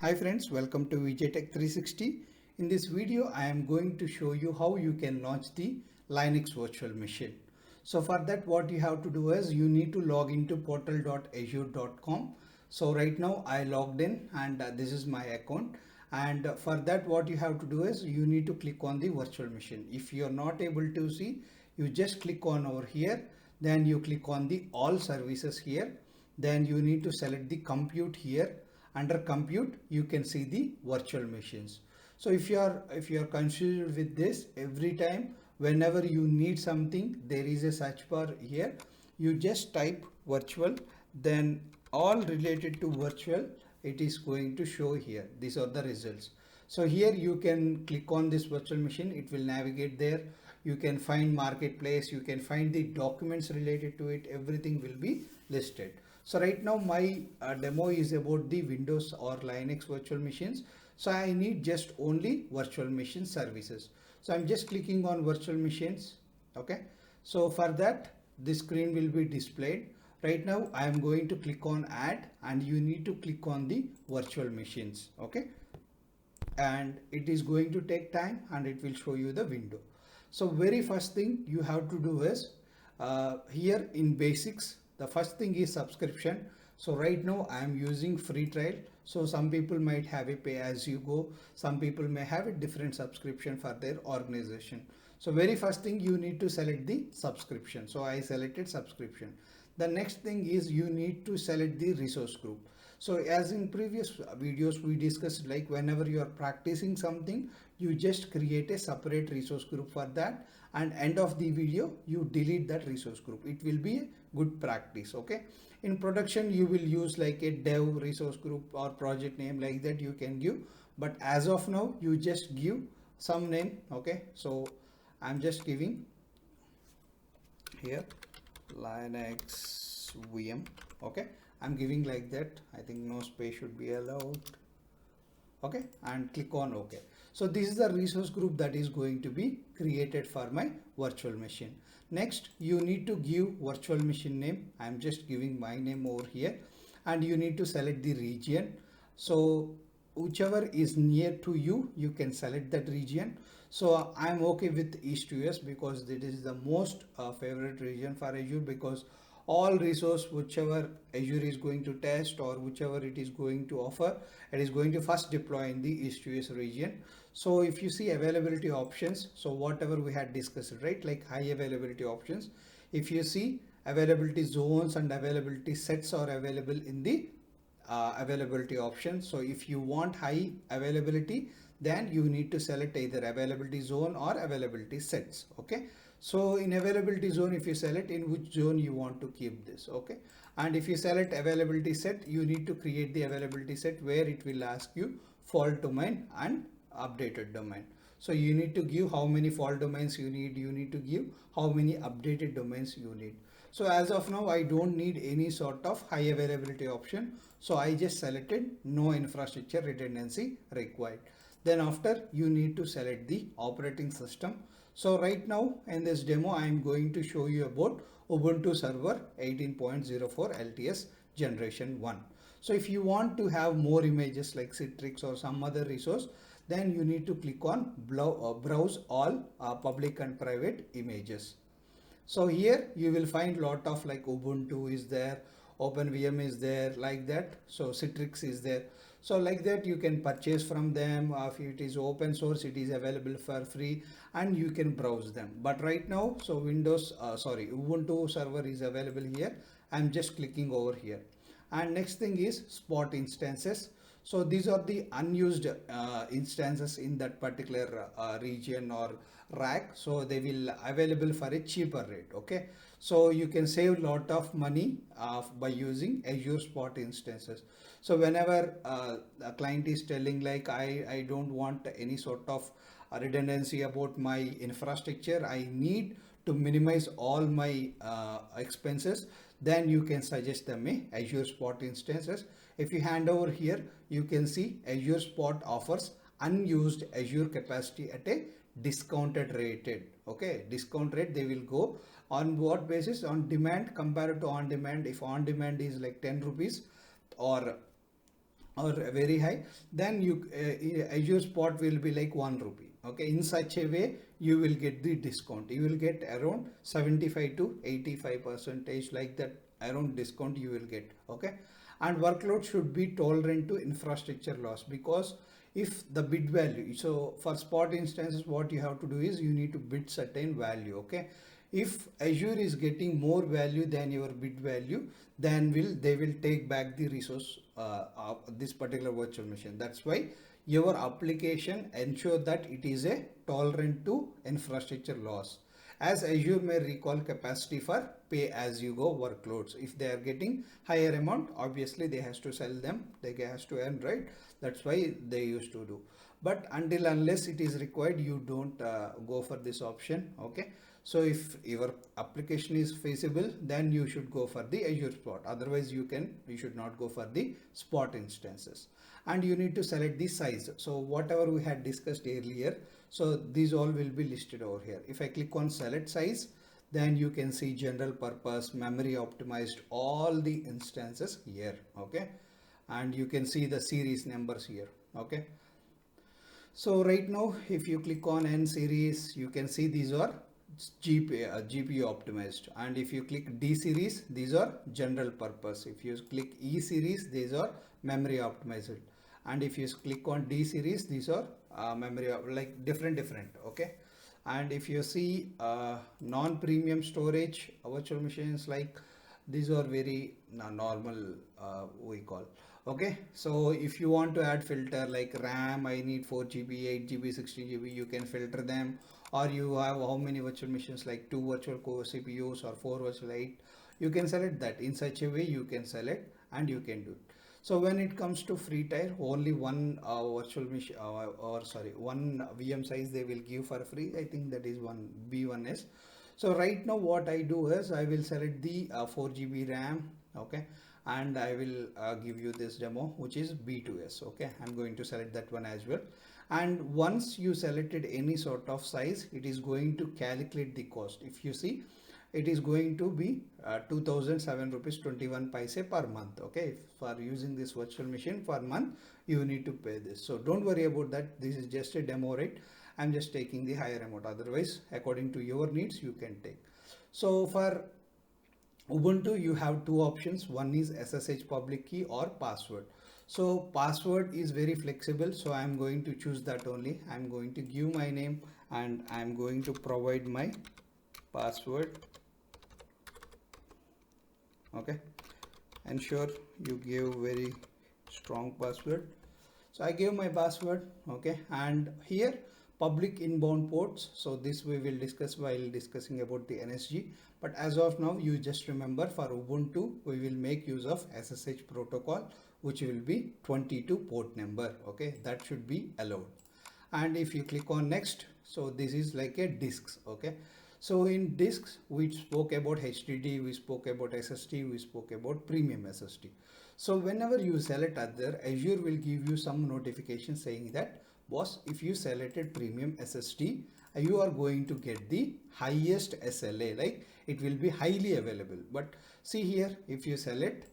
Hi friends, welcome to VJTech 360. In this video, I am going to show you how you can launch the Linux virtual machine. So for that, what you have to do is you need to log into portal.azure.com. So right now I logged in and this is my account. And for that, what you have to do is you need to click on the virtual machine. If you are not able to see, you just click on over here. Then you click on the all services here. Then you need to select the compute here. Under compute you can see the virtual machines. So if you are confused with this, every time whenever you need something, there is a search bar here. You just type virtual, then all related to virtual it is going to show here. These are the results. So here you can click on this virtual machine, it will navigate there. You can find marketplace, you can find the documents related to it, everything will be listed. So right now my demo is about the Windows or Linux virtual machines. So I need just only virtual machine services. So I'm just clicking on virtual machines. Okay. So for that, the screen will be displayed. Right now I am going to click on add and you need to click on the virtual machines. Okay. And it is going to take time and it will show you the window. So very first thing you have to do is here in basics, the first thing is subscription. So right now I am using free trial. So some people might have a pay as you go, some people may have a different subscription for their organization. So very first thing you need to select the subscription. So I selected subscription. The next thing is you need to select the resource group. So as in previous videos we discussed, like whenever you are practicing something, you just create a separate resource group for that, and end of the video you delete that resource group. It will be a good practice. Okay, in production you will use like a dev resource group or project name, like that you can give, but as of now you just give some name. Okay, so I'm just giving here Linux VM. Okay, I'm giving like that. I think no space should be allowed. Okay, and click on OK. So this is the resource group that is going to be created for my virtual machine. Next you need to give virtual machine name. I'm just giving my name over here, and you need to select the region. So whichever is near to you, you can select that region. So I'm okay with East US because it is the most favorite region for Azure, because all resource whichever Azure is going to test or whichever it is going to offer, it is going to first deploy in the East US region. So if you see availability options, so whatever we had discussed, right, like high availability options, if you see availability zones and availability sets are available in the availability option. So if you want high availability, then you need to select either availability zone or availability sets. Okay, so in availability zone, if you select in which zone you want to keep this. Okay, and if you select availability set, you need to create the availability set where it will ask you fault domain and updated domain. So you need to give how many fault domains you need to give how many updated domains you need. So as of now I don't need any sort of high availability option, so I just selected no infrastructure redundancy required. Then after, you need to select the operating system. So right now in this demo I am going to show you about Ubuntu Server 18.04 LTS generation 1. So if you want to have more images like Citrix or some other resource, then you need to click on browse all public and private images. So here you will find lot of like Ubuntu is there, OpenVM is there, like that. So Citrix is there. So like that you can purchase from them. If it is open source, it is available for free and you can browse them. But right now, so Ubuntu server is available here. I'm just clicking over here. And next thing is spot instances. So these are the unused instances in that particular region or rack. So they will available for a cheaper rate. Okay, so you can save lot of money by using Azure Spot instances. So whenever a client is telling like I don't want any sort of redundancy about my infrastructure, I need to minimize all my expenses, then you can suggest them a Azure Spot instances. If you hand over here, you can see Azure Spot offers unused Azure capacity at a discounted rated. Okay, discount rate they will go on what basis? On demand compared to on demand. If on demand is like 10 rupees or or very high, then you Azure Spot will be like 1 rupee. Okay, in such a way you will get the discount. You will get around 75 to 85 percentage, like that around discount you will get. Okay, and workload should be tolerant to infrastructure loss, because if the bid value, so for spot instances what you have to do is you need to bid certain value. Okay, if Azure is getting more value than your bid value, then they will take back the resource of this particular virtual machine. That's why your application ensure that it is a tolerant to infrastructure loss, as Azure may recall capacity for pay as you go workloads. If they are getting higher amount, obviously they has to sell them, they has to earn, right? That's why they used to do. But until unless it is required, you don't go for this option. Okay, so if your application is feasible, then you should go for the Azure Spot. Otherwise you should not go for the Spot instances. And you need to select the size. So whatever we had discussed earlier, so these all will be listed over here. If I click on select size, then you can see general purpose, memory optimized, all the instances here. Okay, and you can see the series numbers here. Okay, so right now if you click on N series, you can see these are GPU optimized, and if you click D series, these are general purpose. If you click E series, these are memory optimized, and if you click on D series, these are like different. Okay, and if you see non-premium storage virtual machines, like these are very normal, we call. Okay, so if you want to add filter like RAM, I need 4 GB, 8 GB, 16 GB, you can filter them. Or you have how many virtual machines, like 2 virtual core CPUs or 4 virtual 8, you can select that. In such a way you can select and you can do it. So when it comes to free tier, only one virtual machine or sorry, one VM size they will give for free. I think that is one B1S. So right now what I do is I will select the 4 GB RAM. Okay, and I will give you this demo, which is B2S. Okay, I'm going to select that one as well. And once you selected any sort of size, it is going to calculate the cost. If you see, it is going to be 2007 rupees 21 paise per month. Okay, for using this virtual machine for month, you need to pay this. So don't worry about that, this is just a demo rate. I'm just taking the higher amount. Otherwise, according to your needs, you can take. So for Ubuntu, you have two options. One is SSH public key or password. So password is very flexible, so I'm going to choose that only. I'm going to give my name and I'm going to provide my password. Okay, ensure you give very strong password. So I gave my password. Okay, and here public inbound ports, so this we will discuss while discussing about the NSG, but as of now you just remember for Ubuntu we will make use of SSH protocol, which will be 22 port number. Okay, that should be allowed. And if you click on next, so this is like a disks. Okay, so in disks we spoke about HDD, we spoke about SSD, we spoke about premium SSD. So whenever you select other, Azure will give you some notification saying that, boss, if you selected premium SSD, you are going to get the highest SLA, like it will be highly available. But see here, if you select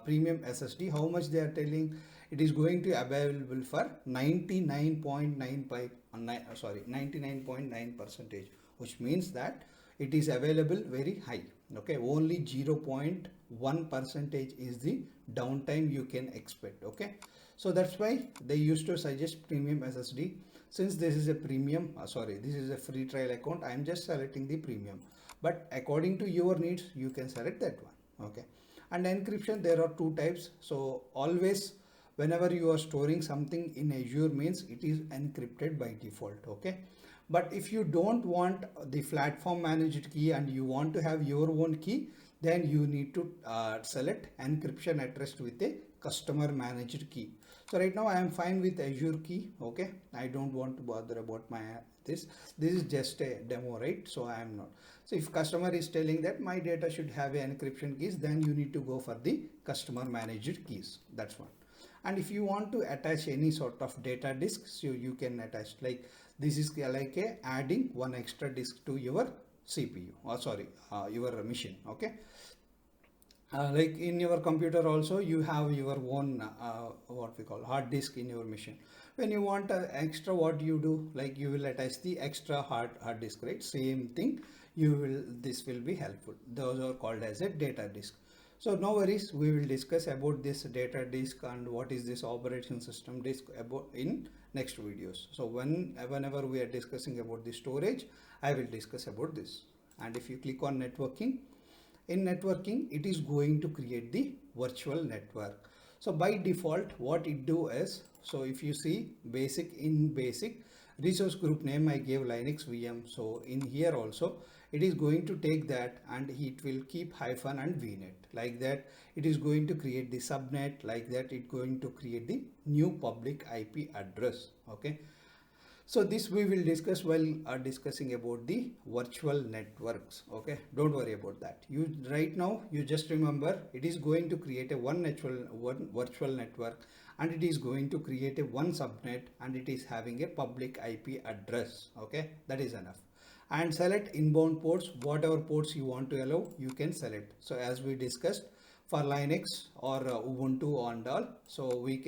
premium SSD, how much they are telling, it is going to available for 99.9 percentage, which means that it is available very high. Okay, only 0.1 percentage is the downtime you can expect. Okay, so that's why they used to suggest premium SSD. Since this is a premium, this is a free trial account, I am just selecting the premium, but according to your needs you can select that one. Okay, and encryption, there are two types. So always whenever you are storing something in Azure, means it is encrypted by default. Okay, but if you don't want the platform managed key and you want to have your own key, then you need to select encryption at rest with a customer managed key. So right now I am fine with Azure key. Okay, I don't want to bother about my this is just a demo, right? So I am not. So if customer is telling that my data should have a encryption keys, then you need to go for the customer managed keys. That's one. And if you want to attach any sort of data disk, so you can attach, like this is like a adding one extra disk to your CPU, or your machine. Okay, Like in your computer also you have your own what we call hard disk in your machine. When you want extra, what you do, like you will attach the extra hard disk, right? Same thing, you will, this will be helpful. Those are called as a data disk. So no worries, we will discuss about this data disk and what is this operation system disk about in next videos. So whenever we are discussing about the storage, I will discuss about this. And if you click on networking, in networking it is going to create the virtual network. So by default what it do is, so if you see basic, in basic resource group name I gave Linux VM. So in here also it is going to take that and it will keep hyphen and vnet, like that it is going to create the subnet, like that it going to create the new public IP address. Okay, so this we will discuss while discussing about the virtual networks. Okay, don't worry about that. You right now you just remember it is going to create a one virtual network, and it is going to create a one subnet, and it is having a public IP address. Okay, that is enough. And select inbound ports, whatever ports you want to allow you can select. So as we discussed, for Linux or Ubuntu and all, so we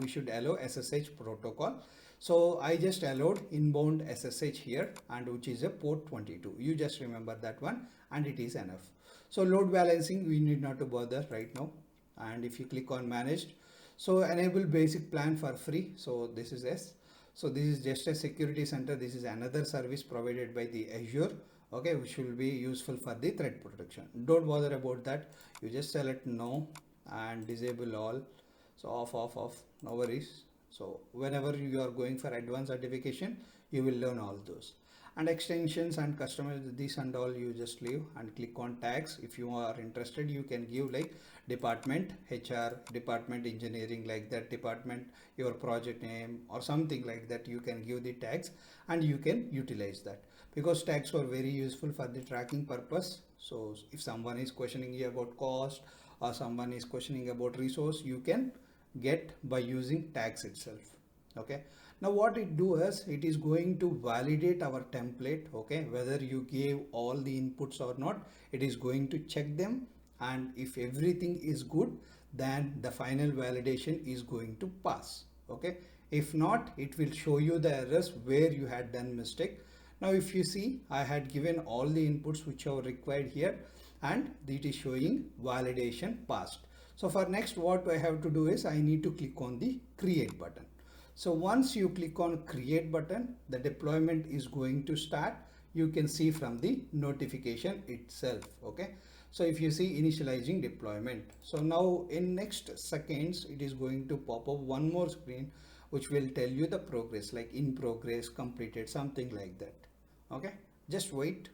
should allow SSH protocol. So I just allowed inbound SSH here, and which is a port 22. You just remember that one and it is enough. So load balancing we need not to bother right now. And if you click on managed, so enable basic plan for free. So this is S. So this is just a security center. This is another service provided by the Azure. Okay, which will be useful for the threat protection. Don't bother about that. You just select no and disable all. So off, no worries. So whenever you are going for advanced certification, you will learn all those. And extensions and customize this and all, you just leave and click on tags. If you are interested, you can give like department HR, department engineering, like that department, your project name or something like that. You can give the tags and you can utilize that, because tags are very useful for the tracking purpose. So if someone is questioning you about cost or someone is questioning about resource, you can get by using tags itself. Okay, now what it do is it is going to validate our template. Okay, whether you gave all the inputs or not, it is going to check them, and if everything is good, then the final validation is going to pass. Okay, if not, it will show you the errors where you had done mistake. Now if you see, I had given all the inputs which are required here, and it is showing validation passed. So for next, what I have to do is I need to click on the create button. So once you click on create button, the deployment is going to start. You can see from the notification itself. Okay, so if you see initializing deployment, so now in next seconds it is going to pop up one more screen which will tell you the progress, like in progress, completed, something like that. Okay, just wait.